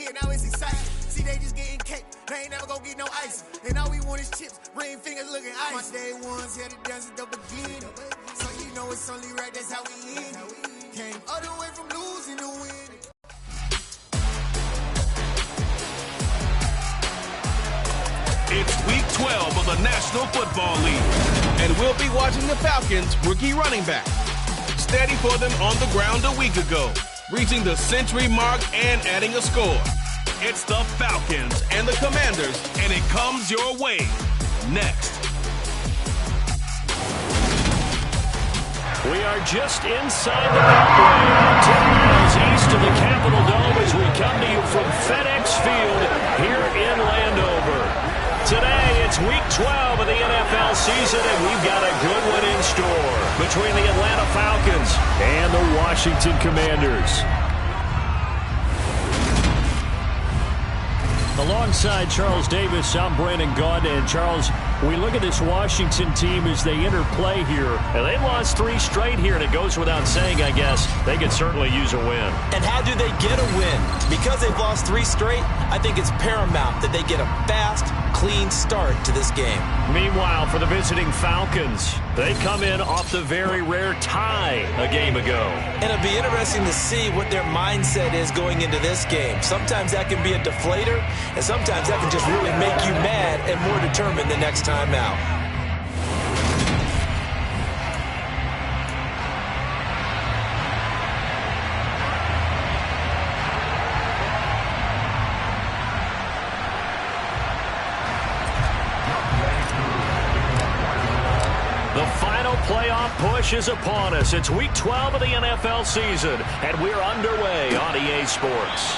it, now it's exciting. See, they just getting cake, they ain't never gonna get no ice. And all we want is chips, ring fingers looking ice. My day ones here to dance at the beginning. So you know it's only right, that's how we end it. Came all the way from losing to winning. It's week 12 of the National Football League, and we'll be watching the Falcons' rookie running back. Steady for them on the ground a week ago, reaching the century mark and adding a score. It's the Falcons and the Commanders, and it comes your way next. We are just inside the Beltway, 10 miles east of the Capitol Dome as we come to you from FedEx Field here in Landover. Today, it's week 12 of the NFL season, and we've got a good one in store between the Atlanta Falcons and the Washington Commanders. Alongside Charles Davis, I'm Brandon Gaud. And Charles, we look at this Washington team as they interplay here. And they've lost 3 straight here, and it goes without saying, I guess, they could certainly use a win. And how do they get a win? Because they've lost 3 straight, I think it's paramount that they get a fast, clean start to this game. Meanwhile, for the visiting Falcons, they come in off the very rare tie a game ago. And it'll be interesting to see what their mindset is going into this game. Sometimes that can be a deflator, and sometimes that can just really make you mad and more determined the next time out. The final playoff push is upon us. It's week 12 of the NFL season, and we're underway on EA Sports.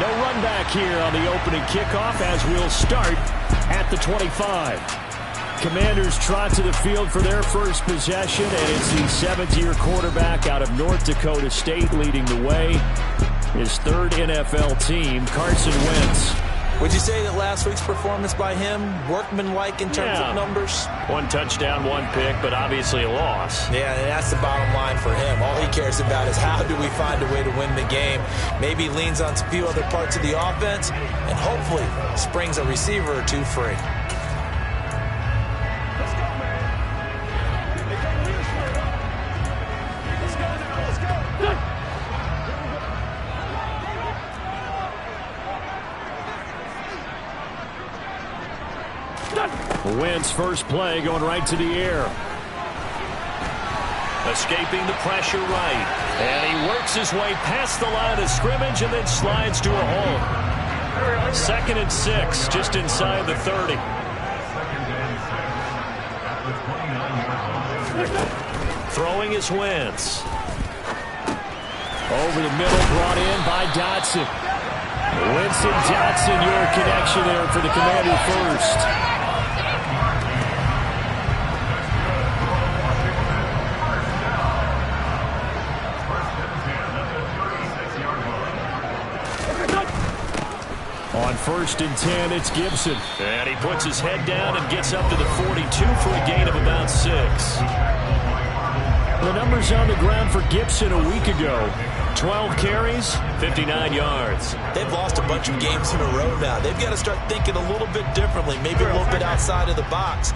No run back here on the opening kickoff as we'll start at the 25. Commanders trot to the field for their first possession, and it's the 7th-year quarterback out of North Dakota State leading the way. His 3rd NFL team, Carson Wentz. Would you say that last week's performance by him, workmanlike in terms of numbers? 1 touchdown, 1 pick, but obviously a loss. Yeah, and that's the bottom line for him. All he cares about is how do we find a way to win the game. Maybe leans on a few other parts of the offense, and hopefully springs a receiver or 2 free. Wentz first play going right to the air. Escaping the pressure right. And he works his way past the line of scrimmage and then slides to a hole. 2nd and 6, just inside the 30. Throwing is Wentz. Over the middle, brought in by Dotson. Winston Dotson, your connection there for the Commander first. On 1st and 10, it's Gibson. And he puts his head down and gets up to the 42 for a gain of about 6. The numbers on the ground for Gibson a week ago. 12 carries, 59 yards. They've lost a bunch of games in a row now. They've got to start thinking a little bit differently, maybe a little bit outside of the box.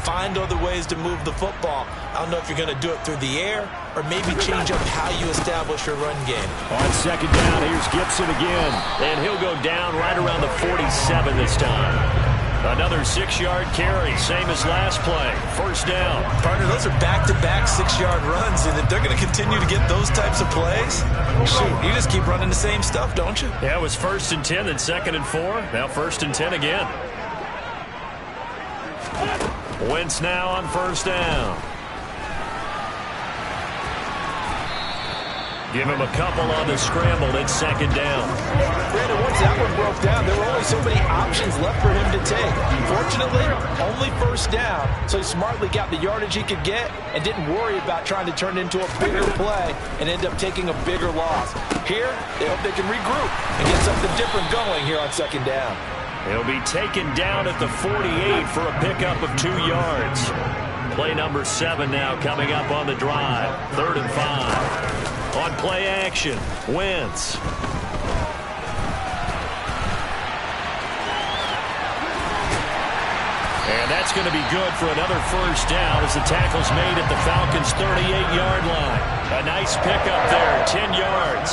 Find other ways to move the football. I don't know if you're going to do it through the air or maybe change up how you establish your run game. On 2nd down, here's Gibson again. And he'll go down right around the 47 this time. Another 6-yard carry, same as last play. 1st down. Partner, those are back-to-back 6-yard runs, and if they're going to continue to get those types of plays, shoot, you just keep running the same stuff, don't you? Yeah, it was 1st and 10, then 2nd and 4. Now 1st and 10 again. Wentz now on 1st down. Give him a couple on the scramble. It's 2nd down. Brandon, once that one broke down, there were only so many options left for him to take. Fortunately, only 1st down, so he smartly got the yardage he could get and didn't worry about trying to turn it into a bigger play and end up taking a bigger loss. Here, they hope they can regroup and get something different going here on 2nd down. He'll be taken down at the 48 for a pickup of 2 yards. Play number 7 now coming up on the drive. 3rd and 5. On play action, Wentz. that's going to be good for another first down as the tackle's made at the Falcons' 38-yard line. A nice pickup there, 10 yards.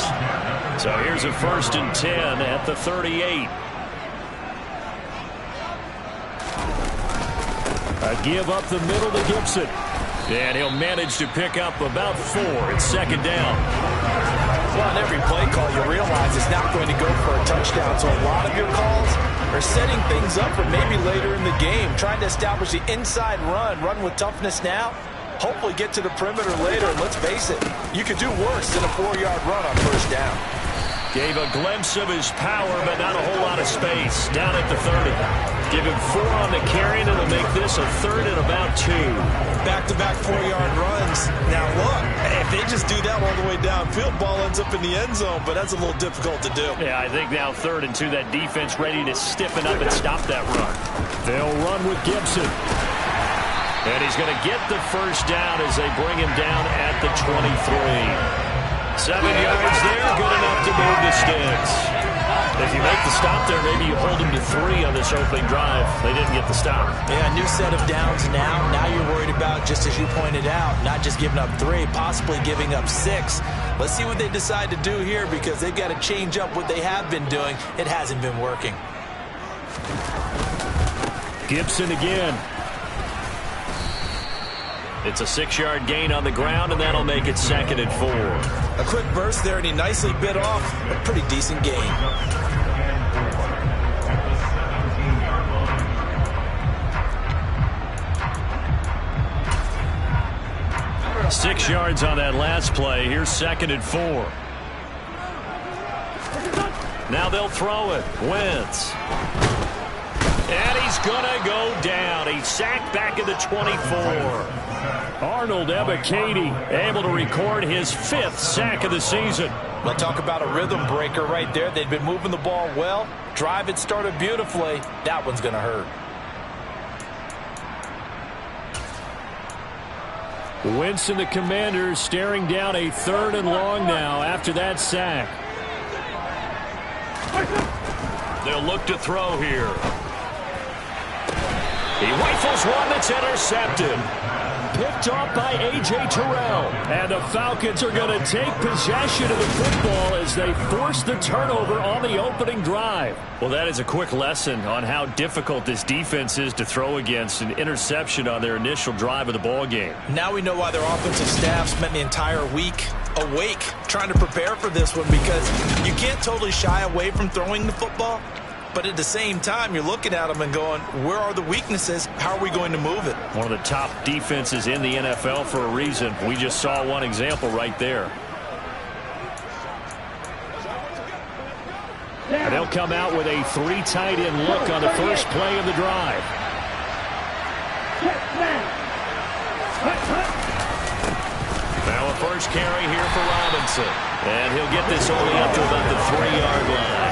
So here's a 1st and 10 at the 38. A give up the middle to Gibson. And he'll manage to pick up about 4. It's 2nd down. Well, on every play call, you realize it's not going to go for a touchdown. So a lot of your calls are setting things up for maybe later in the game, trying to establish the inside run with toughness now, hopefully get to the perimeter later. And let's face it, you could do worse than a 4-yard run on 1st down. Gave a glimpse of his power, but not a whole lot of space. Down at the 30. Give him 4 on the carry, and it'll make this a 3rd and about 2. Back-to-back 4-yard runs. Now, look, if they just do that all the way downfield, ball ends up in the end zone, but that's a little difficult to do. Yeah, I think now 3rd and 2, that defense ready to stiffen up and stop that run. They'll run with Gibson. And he's going to get the 1st down as they bring him down at the 23. 7 yards there, good enough to move the sticks. If you make the stop there, maybe you hold them to 3 on this opening drive. They didn't get the stop. Yeah, a new set of downs now. Now you're worried about, just as you pointed out, not just giving up 3, possibly giving up 6. Let's see what they decide to do here because they've got to change up what they have been doing. It hasn't been working. Gibson again. It's a 6-yard gain on the ground, and that'll make it 2nd and 4. A quick burst there, and he nicely bit off a pretty decent gain. 6 yards on that last play. Here's 2nd and 4. Now they'll throw it. Wentz. And he's going to go down. He's sacked back at the 24. Arnold Ebiketie able to record his 5th sack of the season. Well, talk about a rhythm breaker right there. They've been moving the ball well. Drive it started beautifully. That one's going to hurt. Wentz and the Commanders staring down a 3rd and long now after that sack. They'll look to throw here. He rifles one that's intercepted. Picked off by A.J. Terrell. And the Falcons are going to take possession of the football as they force the turnover on the opening drive. Well, that is a quick lesson on how difficult this defense is to throw against. An interception on their initial drive of the ball game. Now we know why their offensive staff spent the entire week awake trying to prepare for this one, because you can't totally shy away from throwing the football. But at the same time, you're looking at them and going, where are the weaknesses? How are we going to move it? One of the top defenses in the NFL for a reason. We just saw one example right there. And they'll come out with a 3 tight end look on the first play of the drive. Now a first carry here for Robinson. And he'll get this only up to about the 3-yard line.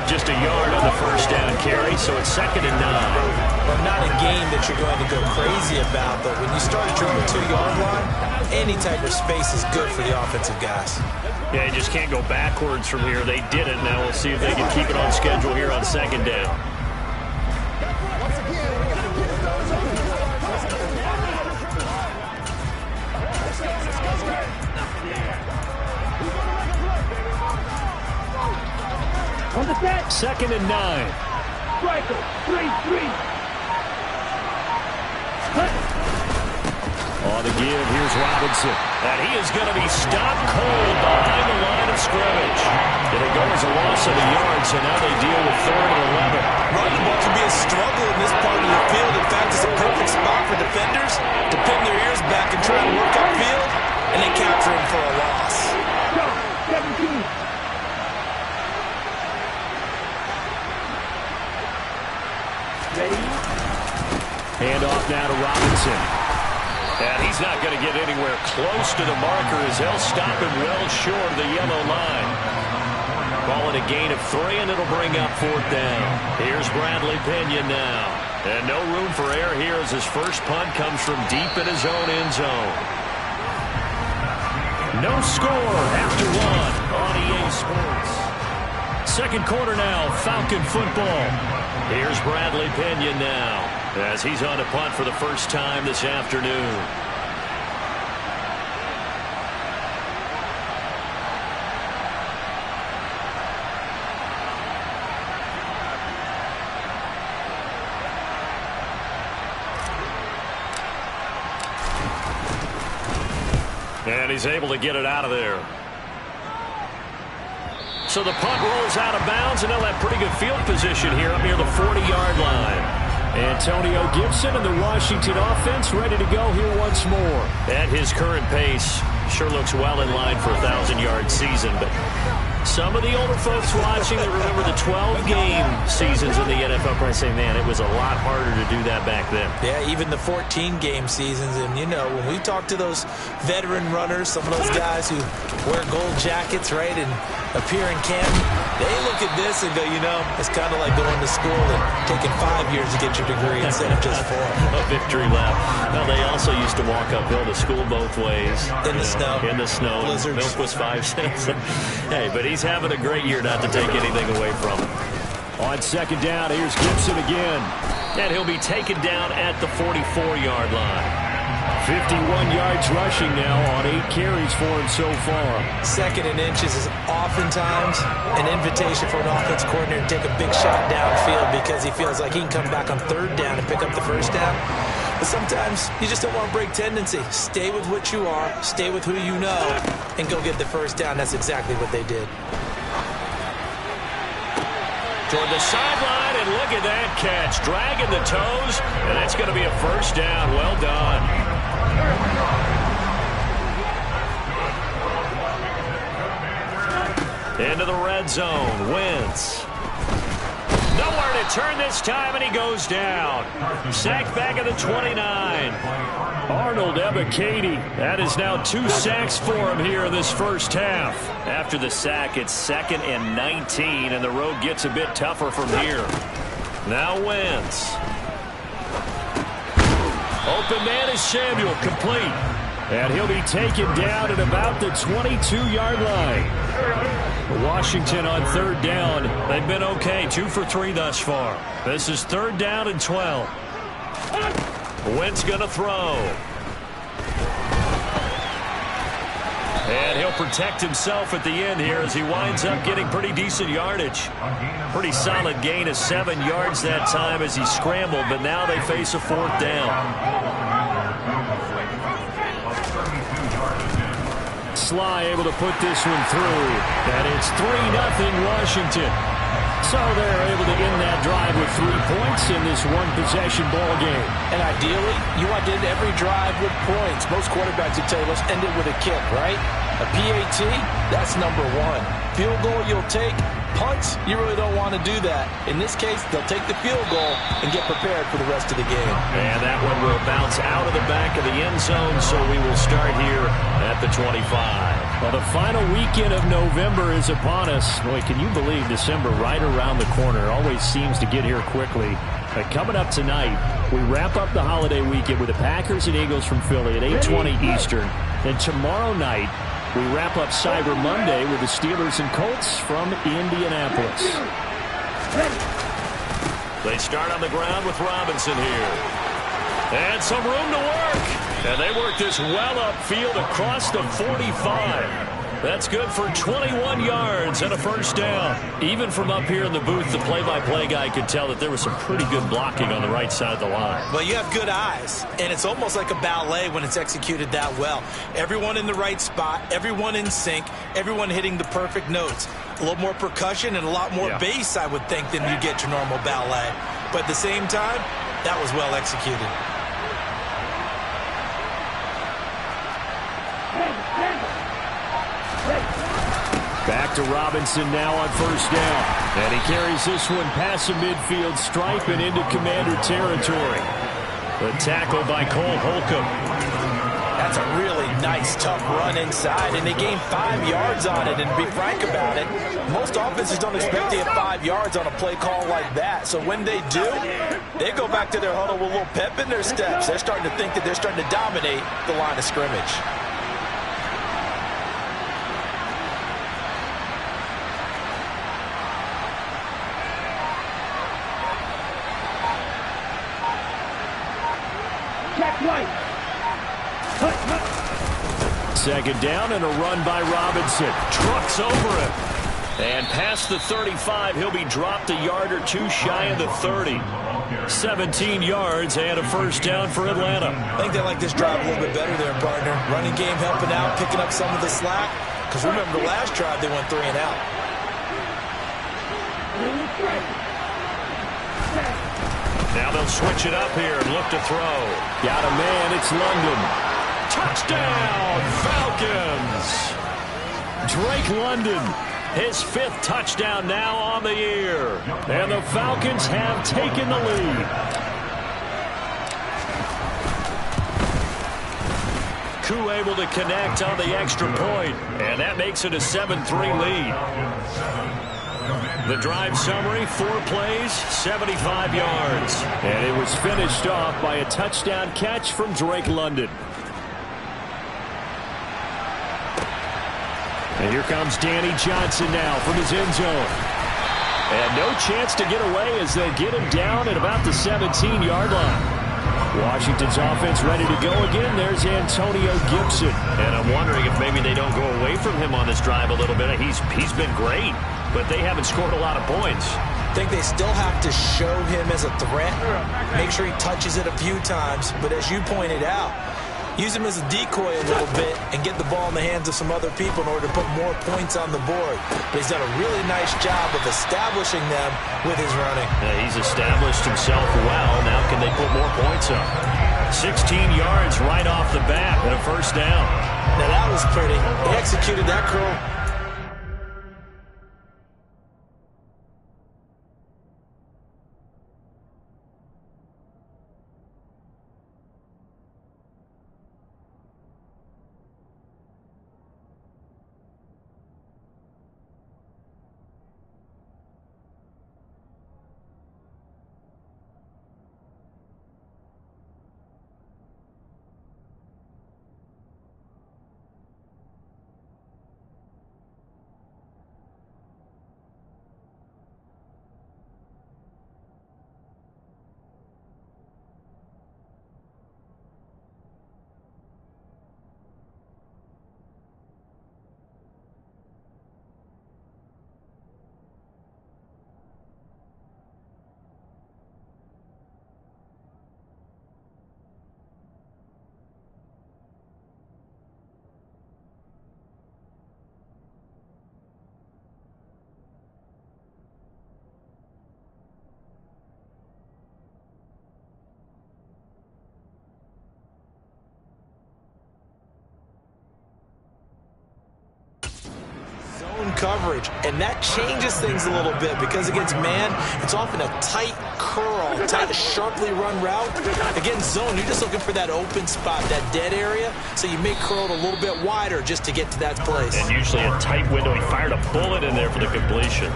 Just a yard on the first down carry, so it's 2nd and 9. Well, not a game that you're going to go crazy about, but when you start at your own 2-yard line, any type of space is good for the offensive guys. Yeah, you just can't go backwards from here. They did it. Now we'll see if they can keep it on schedule here on 2nd down. On the set. 2nd and 9. Striker, 3-3. On the give, here's Robinson. And he is going to be stopped cold behind the line of scrimmage. It'll go as a loss of a yard, so now they deal with 3rd and 11. Running the ball can be a struggle in this part of the field. In fact, it's a perfect spot for defenders to pin their ears back and try to work upfield, and they capture him for a loss. Go, 17. Hand off now to Robinson. And he's not going to get anywhere close to the marker as they'll stop him well short of the yellow line. Calling a gain of 3, and it'll bring up 4th down. Here's Bradley Pinion now. And no room for error here as his first punt comes from deep in his own end zone. No score after 1 on EA Sports. Second quarter now, Falcon football. Here's Bradley Pinion now as he's on a punt for the first time this afternoon. And he's able to get it out of there. So the punt rolls out of bounds, and they'll have pretty good field position here up near the 40-yard line. Antonio Gibson and the Washington offense ready to go here once more. At his current pace, sure looks well in line for a 1,000-yard season, but some of the older folks watching that remember the 12-game seasons in the NFL probably say, man, it was a lot harder to do that back then. Yeah, even the 14-game seasons. And, you know, when we talk to those veteran runners, some of those guys who wear gold jackets, right, and appear in camp, they look at this and go, you know, it's kind of like going to school and taking 5 years to get your degree instead of just 4. A victory lap. Well, they also used to walk uphill to school both ways. In the snow. In the snow. Blizzards. Milk was 5 cents. Hey, but he's having a great year not to take anything away from him. On second down, here's Gibson again. And he'll be taken down at the 44-yard line. 51 yards rushing now on 8 carries for him so far. Second and inches is oftentimes an invitation for an offense coordinator to take a big shot downfield because he feels like he can come back on third down and pick up the first down. But sometimes you just don't want to break tendency. Stay with what you are, stay with who you know, and go get the first down. That's exactly what they did. Toward the sideline, and look at that catch. Dragging the toes, and that's going to be a first down. Well done. Into the red zone. Wentz. Nowhere to turn this time, and he goes down. Sacked back at the 29. Arnold Ebiketie. That is now 2 sacks for him here in this first half. After the sack, it's 2nd and 19, and the road gets a bit tougher from here. Now Wentz. Open man is Samuel, complete. And he'll be taken down at about the 22-yard line. Washington on third down. They've been okay, 2 for 3 thus far. This is 3rd down and 12. Wentz going to throw. And he'll protect himself at the end here as he winds up getting pretty decent yardage. Pretty solid gain of 7 yards that time as he scrambled, but now they face a 4th down. Sly able to put this one through, and it's 3-0 Washington. So they're able to end that drive with 3 points in this one-possession ball game. And ideally, you want to end every drive with points. Most quarterbacks would tell you, let's end it with a kick, right? A PAT, that's number 1. Field goal you'll take. Punts, you really don't want to do that. In this case, they'll take the field goal and get prepared for the rest of the game. And that one will bounce out of the back of the end zone, so we will start here at the 25. Well, the final weekend of November is upon us. Boy, can you believe December right around the corner? Always seems to get here quickly. But coming up tonight, we wrap up the holiday weekend with the Packers and Eagles from Philly at 8:20 Eastern. Then tomorrow night, we wrap up Cyber Monday with the Steelers and Colts from Indianapolis. They start on the ground with Robinson here. And some room to work. And they work this well upfield across the 45. That's good for 21 yards and a first down. Even from up here in the booth, the play-by-play guy could tell that there was some pretty good blocking on the right side of the line. Well, you have good eyes, and it's almost like a ballet when it's executed that well. Everyone in the right spot, everyone in sync, everyone hitting the perfect notes. A little more percussion and a lot more bass, I would think, than you get your normal ballet. But at the same time, that was well executed. Back to Robinson now on first down. And he carries this one past the midfield stripe and into Commander territory. The tackle by Cole Holcomb. That's a really nice, tough run inside, and they gained 5 yards on it. And to be frank about it, most offenses don't expect to get 5 yards on a play call like that. So when they do, they go back to their huddle with a little pep in their steps. They're starting to think that they're starting to dominate the line of scrimmage. Twice. Second down and a run by Robinson. Trucks over it. And past the 35, he'll be dropped a yard or two shy of the 30. 17 yards and a first down for Atlanta. I think they like this drive a little bit better there, partner. Running game helping out, picking up some of the slack. Because remember, the last drive they went 3 and out. Now they'll switch it up here and look to throw. Got a man, it's London. Touchdown, Falcons! Drake London, his 5th touchdown now on the year. And the Falcons have taken the lead. Koo able to connect on the extra point, and that makes it a 7-3 lead. The drive summary, 4 plays, 75 yards. And it was finished off by a touchdown catch from Drake London. And here comes Danny Johnson now from his end zone. And no chance to get away as they get him down at about the 17-yard line. Washington's offense ready to go again. There's Antonio Gibson. And I'm wondering if maybe they don't go away from him on this drive a little bit. He's been great, but they haven't scored a lot of points. I think they still have to show him as a threat, make sure he touches it a few times. But as you pointed out, use him as a decoy a little bit and get the ball in the hands of some other people in order to put more points on the board. But he's done a really nice job of establishing them with his running. He's established himself well. Now can they put more points up? 16 yards right off the bat and a first down. Now that was pretty. They executed that curl. Coverage, and that changes things a little bit because against man, it's often a tight curl, tight, sharply run route. Against zone, you're just looking for that open spot, that dead area, so you make curl a little bit wider just to get to that place. And usually a tight window. He fired a bullet in there for the completion.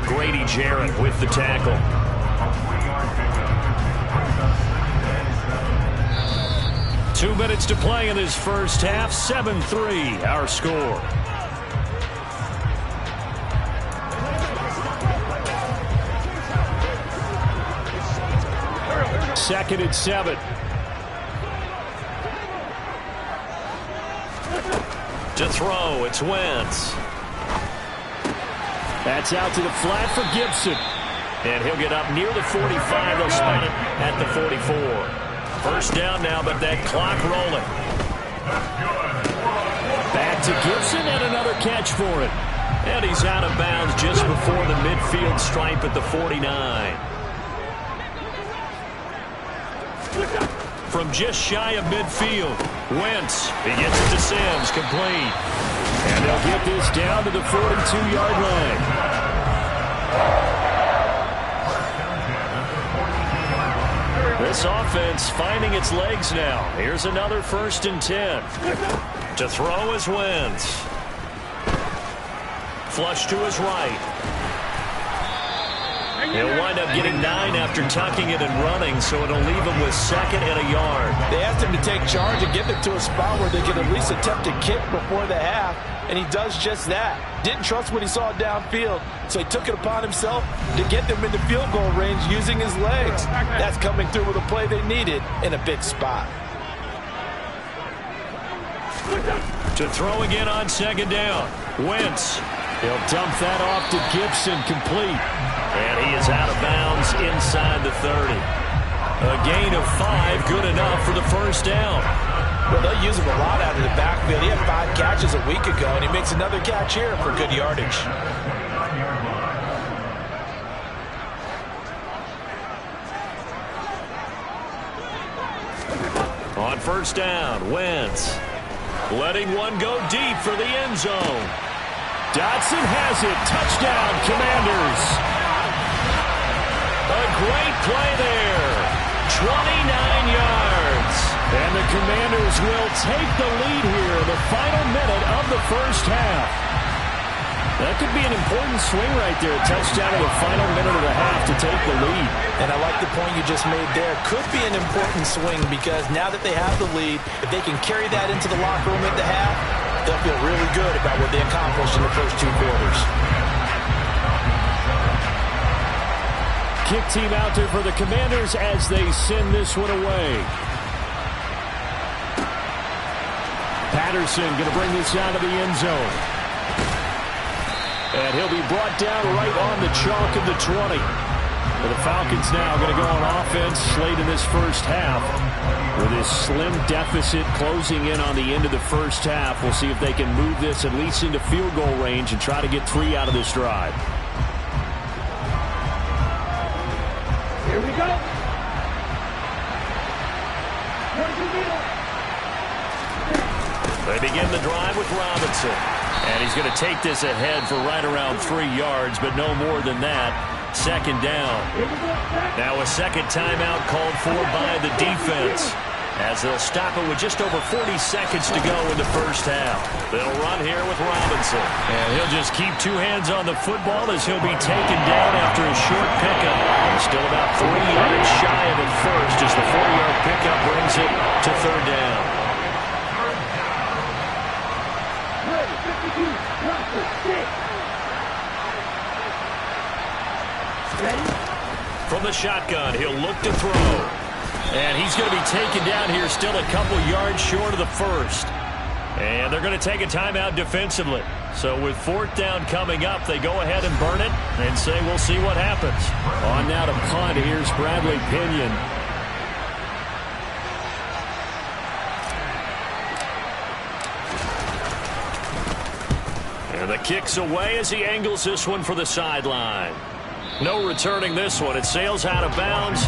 Grady Jarrett with the tackle. Two minutes to play in this first half. 7-3, our score. Second and 7. To throw, it's Wentz. That's out to the flat for Gibson. And he'll get up near the 45. They'll spot it at the 44. First down now, but that clock rolling. Back to Gibson and another catch for it. And he's out of bounds just before the midfield stripe at the 49. From just shy of midfield, Wentz, he gets it to Sims, complete. And they'll get this down to the 42-yard line. This offense finding its legs now. Here's another 1st and 10. To throw is Wentz. Flush to his right. He'll wind up getting 9 after tucking it and running, so it'll leave him with 2nd and a yard. They asked him to take charge and get them to a spot where they could at least attempt to kick before the half, and he does just that. Didn't trust what he saw downfield, so he took it upon himself to get them into field goal range using his legs. That's coming through with a play they needed in a big spot. To throw again on 2nd down. Wentz. He'll dump that off to Gibson, complete. And he is out of bounds inside the 30. A gain of 5, good enough for the 1st down. Well, they'll use him a lot out of the backfield. He had 5 catches a week ago, and he makes another catch here for good yardage. On 1st down, Wentz. Letting one go deep for the end zone. Dotson has it. Touchdown, Commanders. A great play there. 29 yards. And the Commanders will take the lead here in the final minute of the 1st half. That could be an important swing right there. Touchdown in the final minute of the half to take the lead. And I like the point you just made there. Could be an important swing because now that they have the lead, if they can carry that into the locker room at the half, they'll feel really good about what they accomplished in the first 2 quarters. Kick team out there for the Commanders as they send this one away. Patterson going to bring this out of the end zone. And he'll be brought down right on the chalk of the 20. The Falcons now going to go on offense late in this 1st half. With this slim deficit closing in on the end of the 1st half, we'll see if they can move this at least into field goal range and try to get 3 out of this drive. Here we go. They begin the drive with Robinson. And he's going to take this ahead for right around 3 yards, but no more than that. 2nd down. Now a 2nd timeout called for by the defense, as they'll stop it with just over 40 seconds to go in the 1st half. They'll run here with Robinson. And he'll just keep 2 hands on the football as he'll be taken down after a short pickup. Still about 3 yards shy of it first as the 4-yard pickup brings it to 3rd down. From the shotgun, he'll look to throw. And he's going to be taken down here still a couple yards short of the 1st. And they're going to take a timeout defensively. So with 4th down coming up, they go ahead and burn it and say we'll see what happens. On now to punt, here's Bradley Pinion. And the kick's away as he angles this one for the sideline. No returning this one. It sails out of bounds,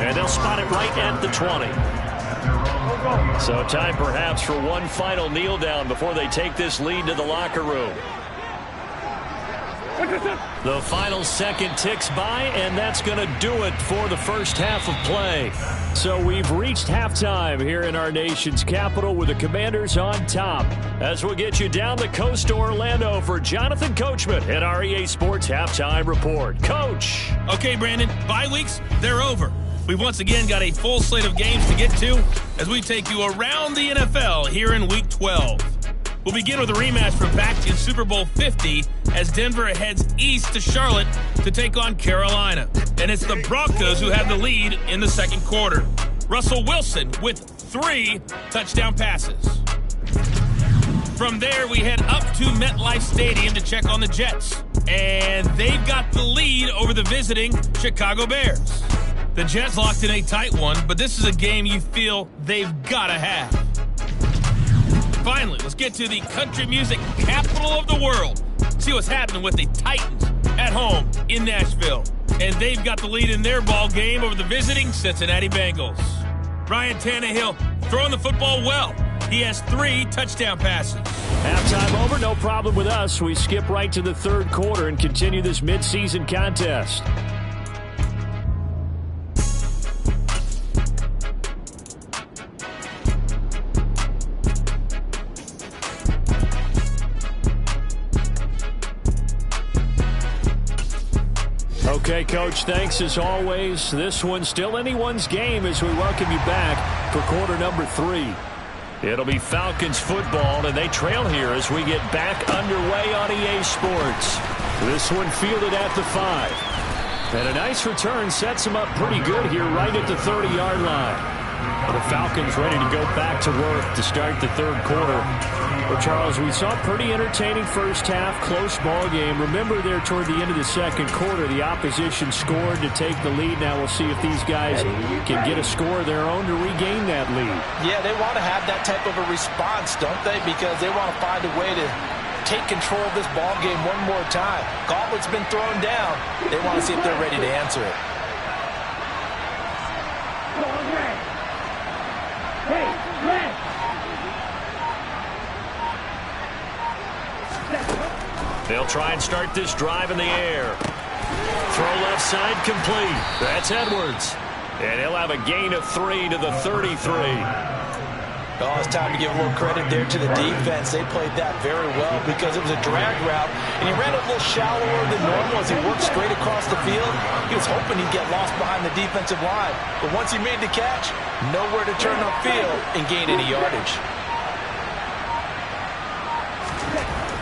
and they'll spot it right at the 20. So time perhaps for one final kneel down before they take this lead to the locker room. The final second ticks by, and that's going to do it for the 1st half of play. So we've reached halftime here in our nation's capital with the Commanders on top. As we'll get you down the coast to Orlando for Jonathan Coachman at our EA Sports Halftime Report. Coach. Okay, Brandon, bye weeks, they're over. We've once again got a full slate of games to get to as we take you around the NFL here in Week 12. We'll begin with a rematch from back in Super Bowl 50 as Denver heads east to Charlotte to take on Carolina. And it's the Broncos who have the lead in the 2nd quarter. Russell Wilson with 3 touchdown passes. From there, we head up to MetLife Stadium to check on the Jets. And they've got the lead over the visiting Chicago Bears. The Jets locked in a tight one, but this is a game you feel they've got to have. Finally, let's get to the country music capital of the world. See what's happening with the Titans at home in Nashville. And they've got the lead in their ball game over the visiting Cincinnati Bengals. Ryan Tannehill throwing the football well. He has 3 touchdown passes. Halftime over, no problem with us. We skip right to the 3rd quarter and continue this midseason contest. Okay, Coach, thanks as always. This one's still anyone's game as we welcome you back for quarter number 3. It'll be Falcons football, and they trail here as we get back underway on EA Sports. This one fielded at the 5. And a nice return sets them up pretty good here right at the 30-yard line. The Falcons ready to go back to work to start the third quarter. Well, Charles, we saw a pretty entertaining first half, close ball game. Remember there toward the end of the second quarter, the opposition scored to take the lead. Now we'll see if these guys can get a score of their own to regain that lead. Yeah, they want to have that type of a response, don't they? Because they want to find a way to take control of this ball game one more time. Gauntlet's been thrown down. They want to see if they're ready to answer it. They'll try and start this drive in the air. Throw left side complete. That's Edwards. And he'll have a gain of 3 to the 33. Oh, it's time to give a little credit there to the defense. They played that very well because it was a drag route, and he ran a little shallower than normal as he worked straight across the field. He was hoping he'd get lost behind the defensive line, but once he made the catch, nowhere to turn upfield and gain any yardage.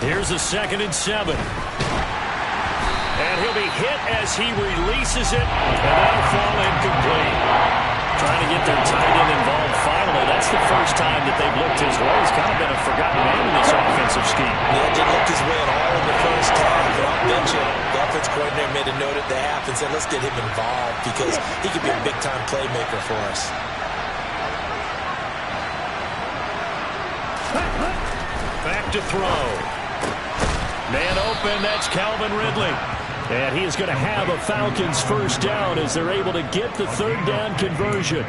Here's a 2nd and 7. And he'll be hit as he releases it, and that'll fall incomplete. Trying to get their tight end involved finally. That's the first time that they've looked his way. He's kind of been a forgotten man in this offensive scheme. Yeah, didn't look his way at all in the first half. But I'll bet you the offense coordinator made a note at the half and said, let's get him involved because he could be a big-time playmaker for us. Back to throw. Man open, that's Calvin Ridley. And he is going to have a Falcons first down as they're able to get the third down conversion.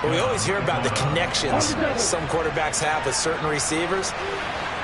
Well, we always hear about the connections some quarterbacks have with certain receivers.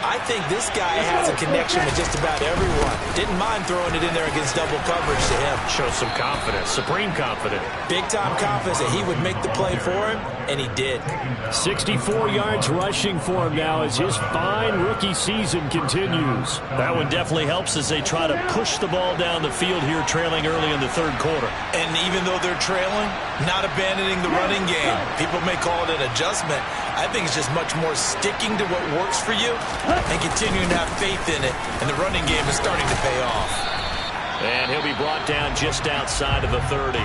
I think this guy has a connection with just about everyone. Didn't mind throwing it in there against double coverage to him. Shows some confidence, supreme confidence. Big-time confidence that he would make the play for him, and he did. 64 yards rushing for him now as his fine rookie season continues. That one definitely helps as they try to push the ball down the field here, trailing early in the third quarter. And even though they're trailing, not abandoning the running game. People may call it an adjustment. I think it's just much more sticking to what works for you and continuing to have faith in it. And the running game is starting to pay off. And he'll be brought down just outside of the 30.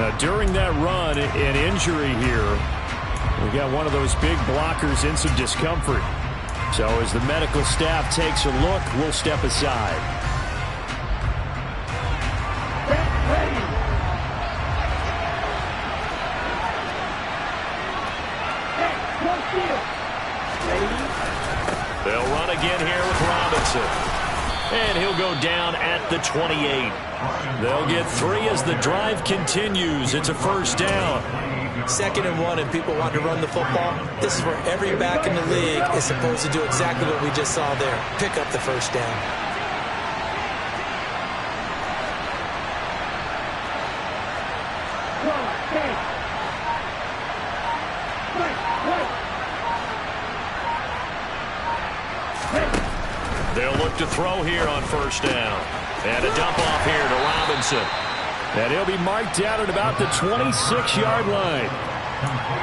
Now, during that run, an injury here. We got one of those big blockers in some discomfort. So as the medical staff takes a look, we'll step aside. They'll run again here with Robinson. And he'll go down at the 28. They'll get 3 as the drive continues. It's a first down. 2nd and 1, and people want to run the football. This is where every back in the league is supposed to do exactly what we just saw there. Pick up the first down. They'll look to throw here on first down. And a dump off here to Robinson. And he'll be marked down at about the 26-yard line.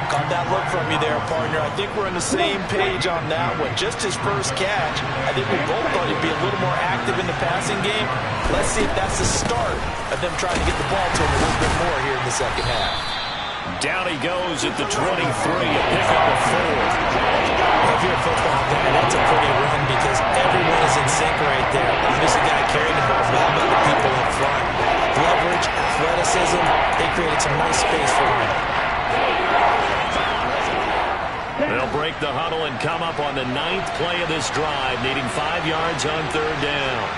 Caught that look from you there, partner. I think we're on the same page on that one. Just his first catch. I think we both thought he'd be a little more active in the passing game. Let's see if that's the start of them trying to get the ball to him a little bit more here in the second half. Down he goes at the 23, a pickup of 4. If you're a football fan, that's a pretty run because everyone is in sync right there. Obviously, the guy carrying the ball, but how about the people in front? Leverage, athleticism, they created some nice space for him. They'll break the huddle and come up on the 9th play of this drive, needing 5 yards on third down.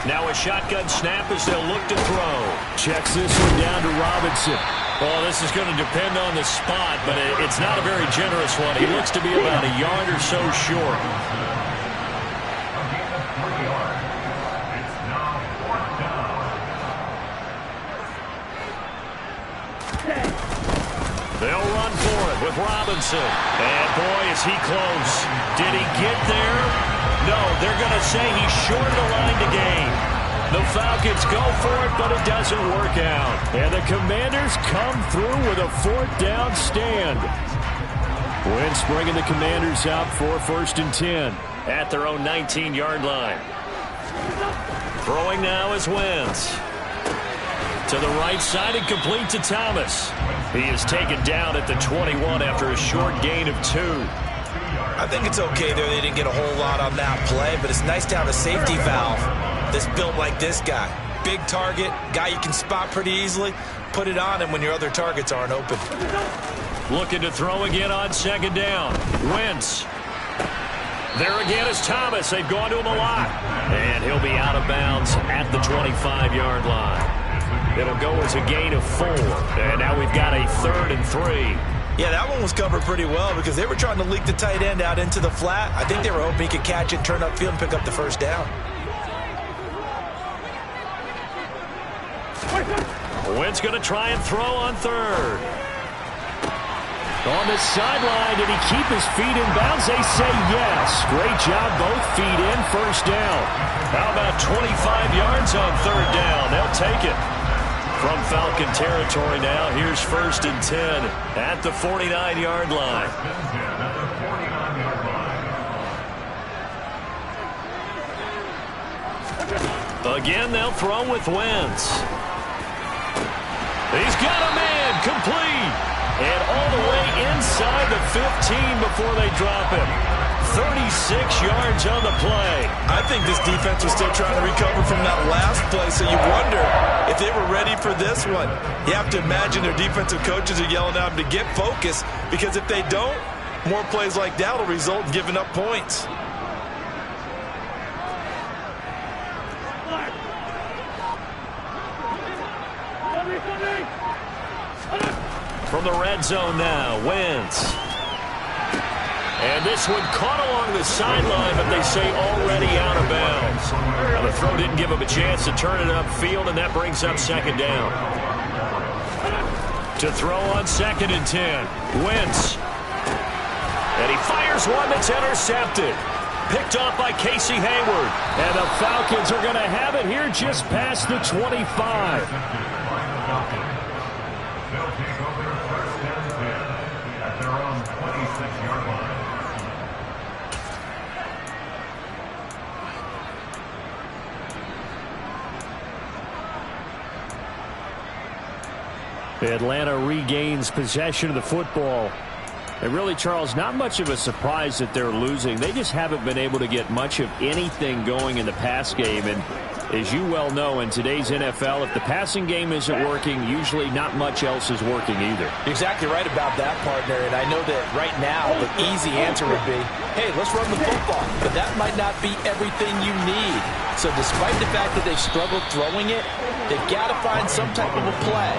Now a shotgun snap as they'll look to throw. Checks this one down to Robinson. Well, this is going to depend on the spot, but it's not a very generous one. He looks to be about a yard or so short. They'll run for it with Robinson. And boy, is he close. Did he get there? No, they're going to say he's short of the line to gain. The Falcons go for it, but it doesn't work out. And the Commanders come through with a 4th down stand. Wentz bringing the Commanders out for 1st and 10 at their own 19-yard line. Throwing now is Wentz. To the right side and complete to Thomas. He is taken down at the 21 after a short gain of 2. I think it's okay there. They didn't get a whole lot on that play, but it's nice to have a safety valve that's built like this guy. Big target, guy you can spot pretty easily. Put it on him when your other targets aren't open. Looking to throw again on 2nd down. Wentz. There again is Thomas. They've gone to him a lot. And he'll be out of bounds at the 25-yard line. It'll go as a gain of 4. And now we've got a 3rd and 3. Yeah, that one was covered pretty well because they were trying to leak the tight end out into the flat. I think they were hoping he could catch it, turn upfield, and pick up the 1st down. Wentz going to try and throw on 3rd. On the sideline, did he keep his feet in bounds? They say yes. Great job, both feet in, 1st down. How about 25 yards on 3rd down? They'll take it. From Falcon territory now, here's 1st and 10 at the 49-yard line. Again, they'll throw with Wentz. He's got a man, complete. And all the way inside the 15 before they drop him. 36 yards on the play. I think this defense was still trying to recover from that last play, so you wonder if they were ready for this one. You have to imagine their defensive coaches are yelling at them to get focused, because if they don't, more plays like that will result in giving up points. From the red zone now, Wentz. And this one caught along the sideline, but they say already out of bounds. Now the throw didn't give him a chance to turn it upfield, and that brings up 2nd down. To throw on 2nd and 10, Wentz. And he fires one that's intercepted. Picked off by Casey Hayward. And the Falcons are going to have it here just past the 25. Atlanta regains possession of the football. And really, Charles, not much of a surprise that they're losing. They just haven't been able to get much of anything going in the pass game. And as you well know, in today's NFL, if the passing game isn't working, usually not much else is working either. You're exactly right about that, partner. And I know that right now the easy answer would be, hey, let's run the football. But that might not be everything you need. So despite the fact that they've struggled throwing it, they've got to find some type of a play,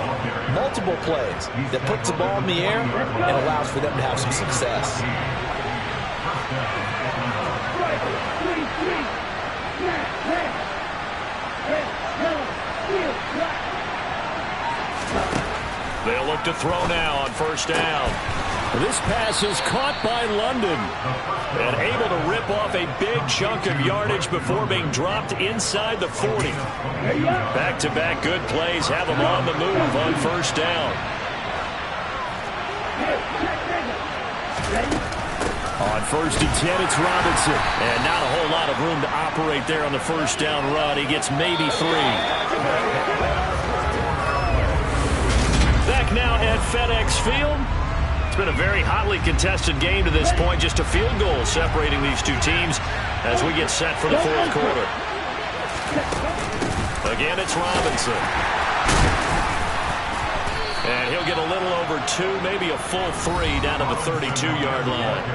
multiple plays, that puts the ball in the air and allows for them to have some success. They'll look to throw now on 1st down. This pass is caught by London and able to rip off a big chunk of yardage before being dropped inside the 40. Back-to-back good plays have them on the move on 1st down. On 1st and 10, it's Robinson. And not a whole lot of room to operate there on the 1st down run. He gets maybe 3. Back now at FedEx Field. It's been a very hotly contested game to this point. Just a field goal separating these two teams as we get set for the 4th quarter. Again, it's Robinson. And he'll get a little over 2, maybe a full 3 down to the 32-yard line.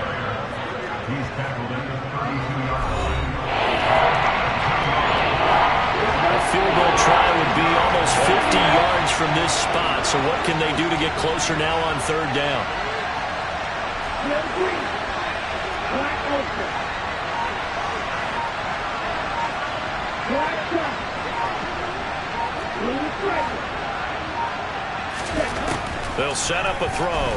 A field goal try would be almost 50 yards from this spot. So what can they do to get closer now on 3rd down? They'll set up a throw.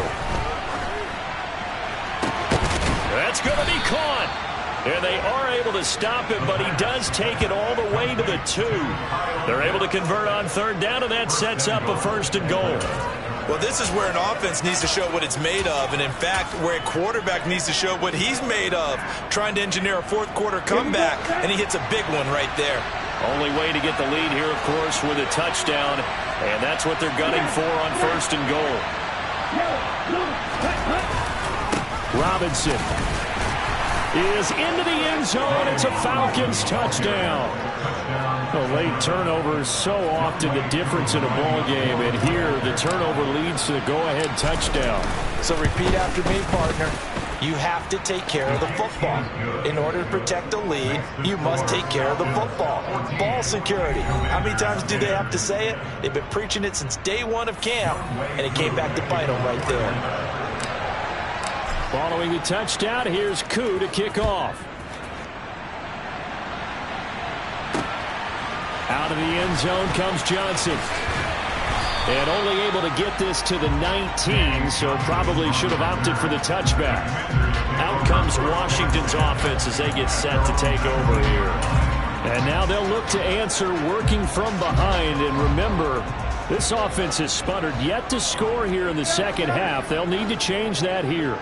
That's going to be caught. And they are able to stop it, but he does take it all the way to the 2. They're able to convert on third down, and that sets up a 1st and goal. Well, this is where an offense needs to show what it's made of, and in fact, where a quarterback needs to show what he's made of, trying to engineer a fourth-quarter comeback, and he hits a big one right there. Only way to get the lead here, of course, with a touchdown, and that's what they're gunning for on 1st and goal. Robinson is into the end zone. It's a Falcons touchdown. A late turnover is so often the difference in a ball game, and here the turnover leads to the go-ahead touchdown. So repeat after me, partner. You have to take care of the football. In order to protect the lead, you must take care of the football. Ball security. How many times do they have to say it? They've been preaching it since day 1 of camp, and it came back to bite them right there. Following the touchdown, here's Koo to kick off. Out of the end zone comes Johnson. And only able to get this to the 19, so probably should have opted for the touchback. Out comes Washington's offense as they get set to take over here. And now they'll look to answer working from behind. And remember, this offense has sputtered yet to score here in the second half. They'll need to change that here.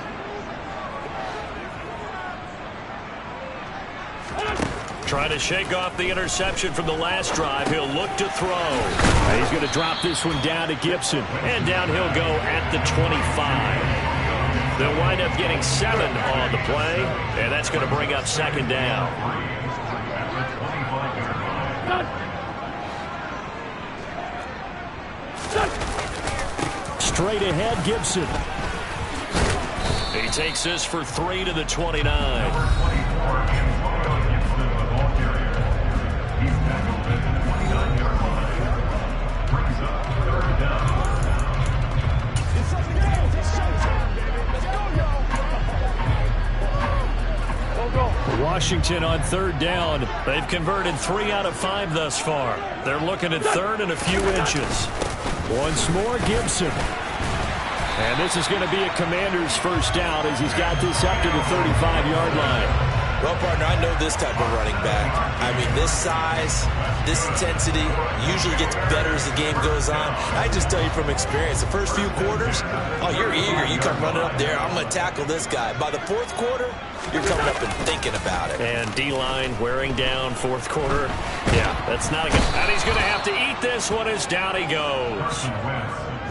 Trying to shake off the interception from the last drive. He'll look to throw. He's going to drop this one down to Gibson. And down he'll go at the 25. They'll wind up getting 7 on the play. And that's going to bring up 2nd down. Straight ahead, Gibson. He takes this for 3 to the 29. Washington on 3rd down. They've converted 3 out of 5 thus far. They're looking at 3rd and a few inches. Once more, Gibson. And this is going to be a Commander's first down as he's got this up to the 35-yard line. Well, partner, I know this type of running back. I mean, this size, this intensity usually gets better as the game goes on. I just tell you from experience, the first few quarters, oh, you're eager. You come running up there, I'm going to tackle this guy. By the 4th quarter, you're coming up and thinking about it. And D-line wearing down 4th quarter. Yeah, that's not a good. And he's going to have to eat this one as down he goes.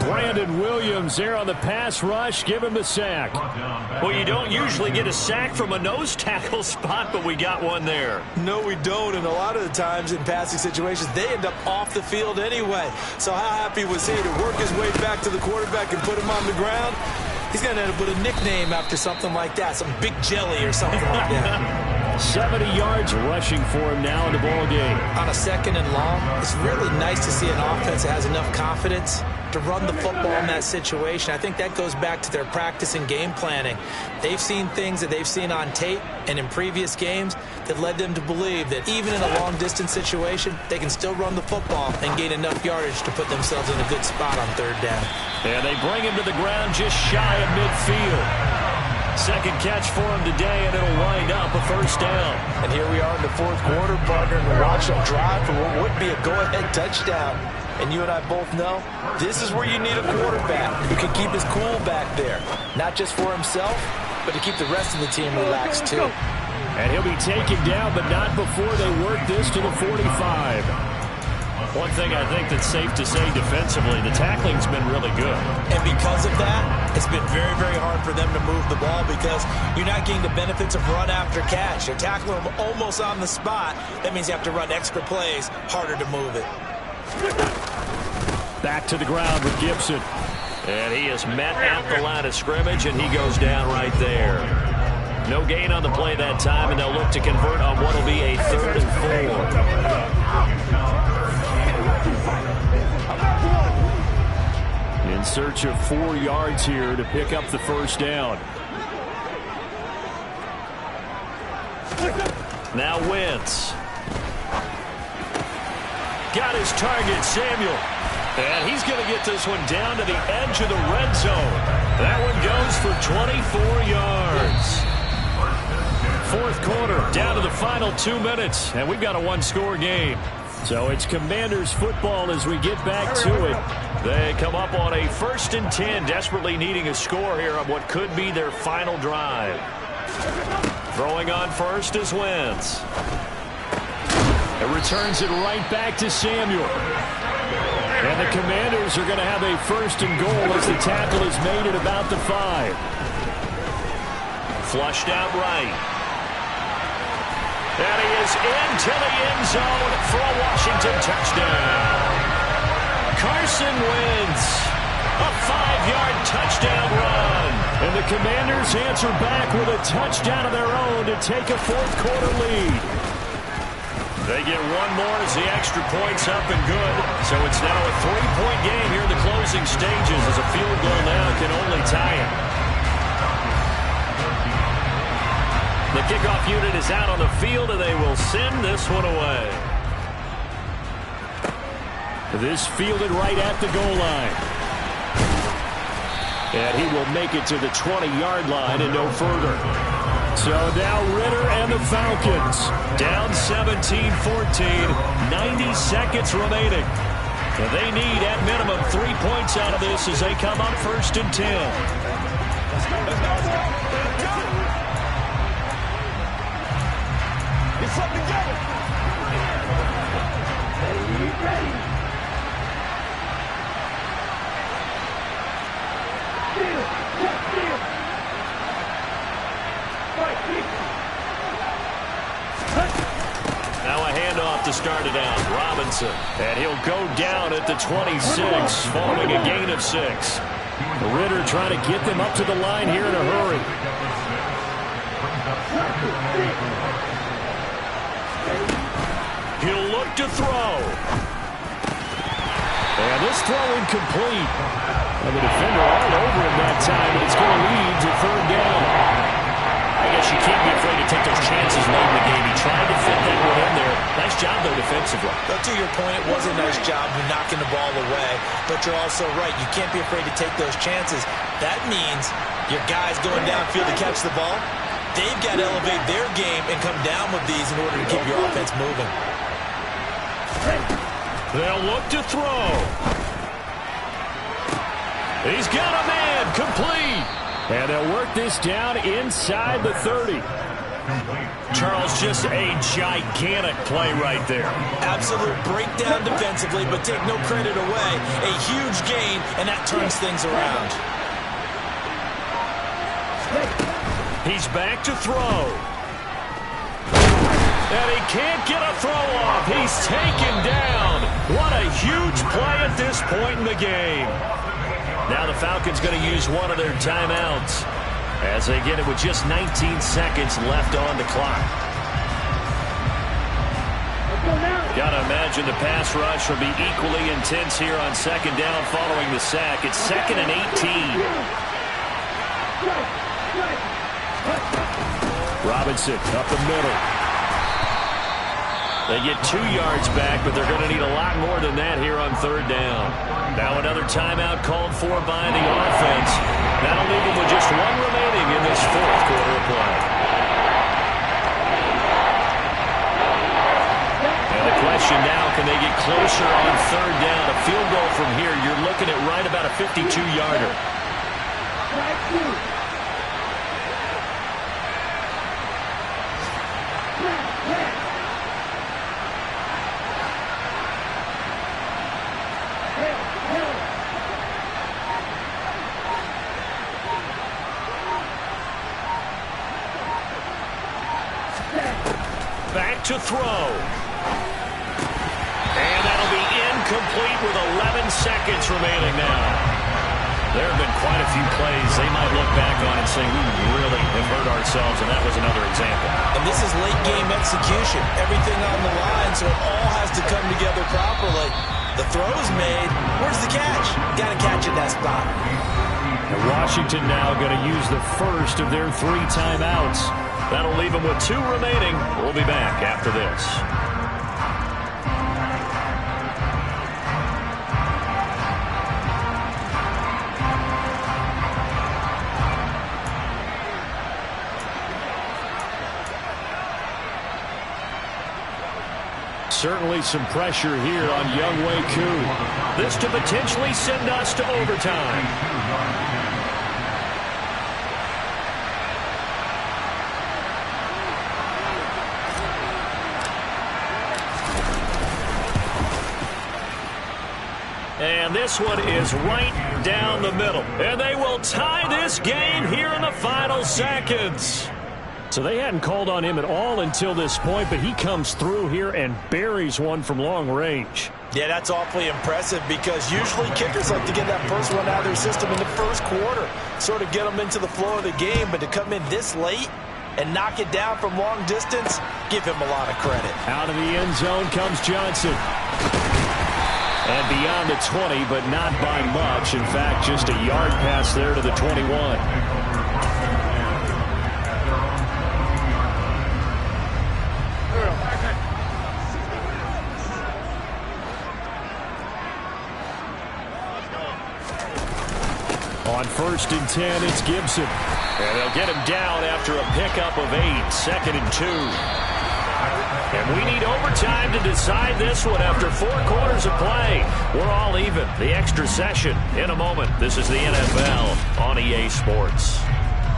Brandon Williams there on the pass rush. Give him the sack. Well, you don't usually get a sack from a nose tackle spot, but we got one there. No, we don't, and a lot of the times in passing situations, they end up off the field anyway. So how happy was he to work his way back to the quarterback and put him on the ground? He's going to end up with a nickname after something like that, some Big Jelly or something like that. 70 yards rushing for him now in the ball game. On a 2nd and long, it's really nice to see an offense that has enough confidence to run the football in that situation. I think that goes back to their practice and game planning. They've seen things that they've seen on tape and in previous games that led them to believe that even in a long-distance situation, they can still run the football and gain enough yardage to put themselves in a good spot on 3rd down. And they bring him to the ground just shy of midfield. 2nd catch for him today, and it'll wind up a 1st down. And here we are in the 4th quarter, partner, and watch them drive for what would be a go-ahead touchdown. And you and I both know this is where you need a quarterback who can keep his cool back there, not just for himself, but to keep the rest of the team relaxed too. And he'll be taken down, but not before they work this to the 45. One thing I think that's safe to say defensively, the tackling's been really good. And because of that, it's been very, very hard for them to move the ball because you're not getting the benefits of run after catch. You're tackling them almost on the spot. That means you have to run extra plays, harder to move it. Back to the ground with Gibson. And he is met at the line of scrimmage, and he goes down right there. No gain on the play that time, and they'll look to convert on what will be a 3rd and 4. In search of 4 yards here to pick up the 1st down. Now Wentz. Got his target, Samuel. And he's going to get this one down to the edge of the red zone. That one goes for 24 yards. Fourth quarter, down to the final 2 minutes, and we've got a one-score game. So it's Commanders football as we get back to it. They come up on a 1st and 10, desperately needing a score here on what could be their final drive. Throwing on first is Wentz. It returns it right back to Samuel. And the Commanders are going to have a 1st and goal as the tackle is made at about the 5. Flushed out right. And he is into the end zone for a Washington touchdown. Carson Wentz, a 5-yard touchdown run. And the Commanders answer back with a touchdown of their own to take a fourth-quarter lead. They get one more as the extra point's up and good. So it's now a 3-point game here in the closing stages as a field goal now can only tie it. The kickoff unit is out on the field, and they will send this one away. This fielded right at the goal line. And he will make it to the 20-yard line and no further. So now Ritter and the Falcons down 17-14, 90 seconds remaining. And they need, at minimum, 3 points out of this as they come up 1st and 10. Get something together. Ready. Now a handoff to start it out. Robinson. And he'll go down at the 26 following a gain of 6. Ritter trying to get them up to the line here in a hurry. He'll look to throw. And this throw incomplete. And the defender all over him that time, and it's going to lead to 3rd down. I guess you can't be afraid to take those chances late in the game. He tried to fit that one in there. Nice job, though, defensively. But to your point, it was a nice job of knocking the ball away. But you're also right. You can't be afraid to take those chances. That means your guys going downfield to catch the ball, they've got to elevate their game and come down with these in order to keep your offense moving. They'll look to throw. He's got a man, complete. And they'll work this down inside the 30. Charles, just a gigantic play right there. Absolute breakdown defensively, but take no credit away. A huge gain, and that turns things around. He's back to throw. And he can't get a throw off. He's taken down. What a huge play at this point in the game. Now the Falcons going to use one of their timeouts as they get it with just 19 seconds left on the clock. Got to imagine the pass rush will be equally intense here on 2nd down following the sack. It's 2nd and 18. Robinson up the middle. They get 2 yards back, but they're going to need a lot more than that here on 3rd down. Now another timeout called for by the offense. That'll leave them with just 1 remaining in this 4th quarter of play. And the question now, can they get closer on 3rd down? A field goal from here, you're looking at right about a 52-yarder. Back to throw. And that'll be incomplete with 11 seconds remaining now. There have been quite a few plays they might look back on and say, we really have hurt ourselves, and that was another example. And this is late-game execution. Everything on the line, so it all has to come together properly. The throw's made. Where's the catch? Got to catch at that spot. And Washington now going to use the first of their 3 timeouts. That'll leave them with 2 remaining. We'll be back after this. Certainly some pressure here on Younghoe Koo. This to potentially send us to overtime. And this one is right down the middle. And they will tie this game here in the final seconds. So they hadn't called on him at all until this point, but he comes through here and buries one from long range. Yeah, that's awfully impressive because usually kickers like to get that first one out of their system in the first quarter, sort of get them into the flow of the game, but to come in this late and knock it down from long distance, give him a lot of credit. Out of the end zone comes Johnson. And beyond the 20, but not by much. In fact, just a yard pass there to the 21. On 1st and 10, it's Gibson. And they'll get him down after a pickup of 8, 2nd and 2. And we need overtime to decide this one after 4 quarters of play. We're all even. The extra session in a moment. This is the NFL on EA Sports.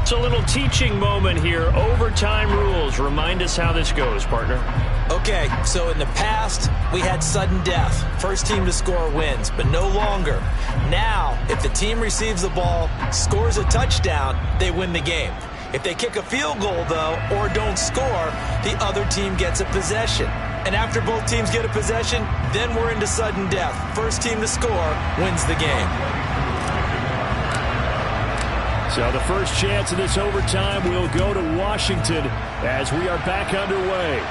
It's a little teaching moment here. Overtime rules. Remind us how this goes, partner. Okay, so in the past, we had sudden death. First team to score wins, but no longer. Now, if the team receives the ball, scores a touchdown, they win the game. If they kick a field goal, though, or don't score, the other team gets a possession. And after both teams get a possession, then we're into sudden death. First team to score wins the game. So the first chance of this overtime will go to Washington as we are back underway.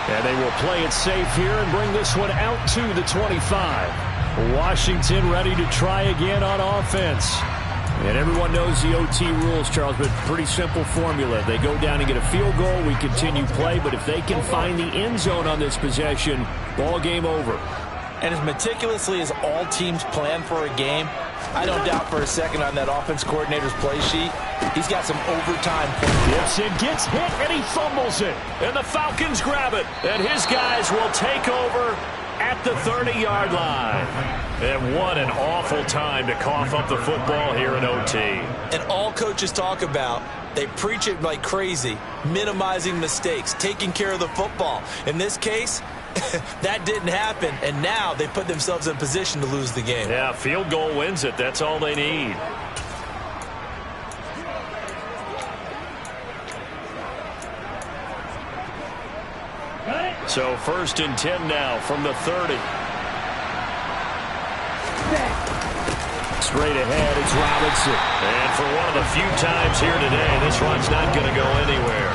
And they will play it safe here and bring this one out to the 25. Washington ready to try again on offense. And everyone knows the OT rules, Charles, but pretty simple formula. They go down and get a field goal, we continue play, but if they can find the end zone on this possession, ball game over. And as meticulously as all teams plan for a game, I don't doubt for a second on that offense coordinator's play sheet, he's got some overtime plans. Gibson gets hit and he fumbles it. And the Falcons grab it. And his guys will take over at the 30-yard line. And what an awful time to cough up the football here in OT. And all coaches talk about, they preach it like crazy, minimizing mistakes, taking care of the football. In this case, that didn't happen, and now they put themselves in position to lose the game. Yeah, field goal wins it. That's all they need. So 1st and 10 now from the 30. Straight ahead, it's Robinson. And for one of the few times here today, this run's not going to go anywhere.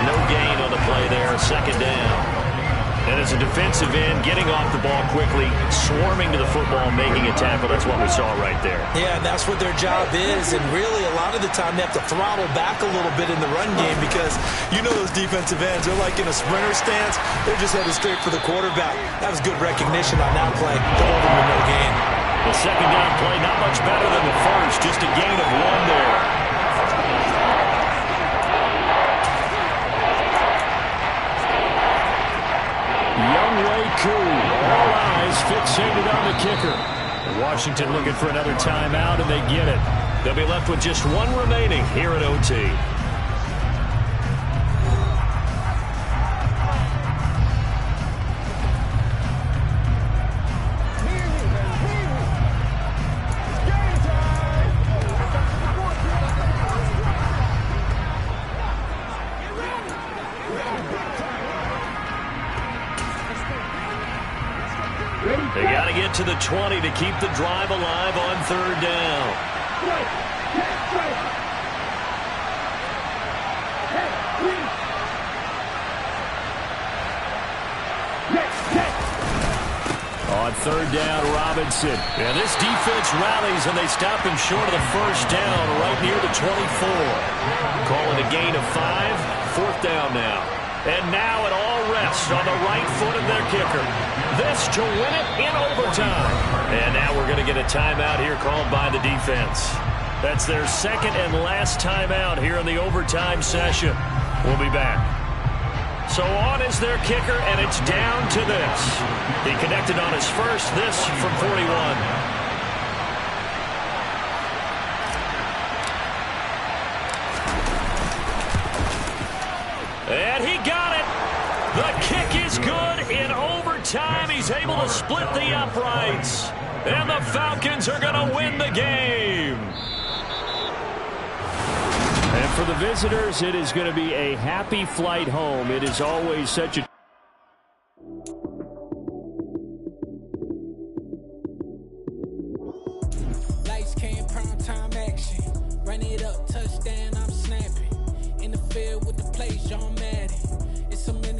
No gain on the play there, 2nd down. And as a defensive end, getting off the ball quickly, swarming to the football, making a tackle, that's what we saw right there. Yeah, and that's what their job is. And really, a lot of the time, they have to throttle back a little bit in the run game because you know those defensive ends, they're like in a sprinter stance. They're just headed straight for the quarterback. That was good recognition on that play to hold them to no gain. The 2nd down play, not much better than the first, just a gain of 1 there. Younghoe Koo, all eyes fixated on the kicker. Washington looking for another timeout, and they get it. They'll be left with just 1 remaining here at OT. They got to get to the 20 to keep the drive alive on 3rd down. On 3rd down, Robinson. And this defense rallies, and they stop him short of the 1st down right near the 24. Calling a gain of 5, 4th down now. And now it all rests on the right foot of their kicker. This to win it in overtime. And now we're going to get a timeout here called by the defense. That's their 2nd and last timeout here in the overtime session. We'll be back. So on is their kicker, and it's down to this. He connected on his first, this from 41. And he got it. The kick is good in overtime. He's able to split the uprights. And the Falcons are going to win the game. And for the visitors, it is going to be a happy flight home. It is always such a... Lights came, prime time action. Run it up, touchdown, I'm snapping. In the field with the plays, John Madden. It's a minute.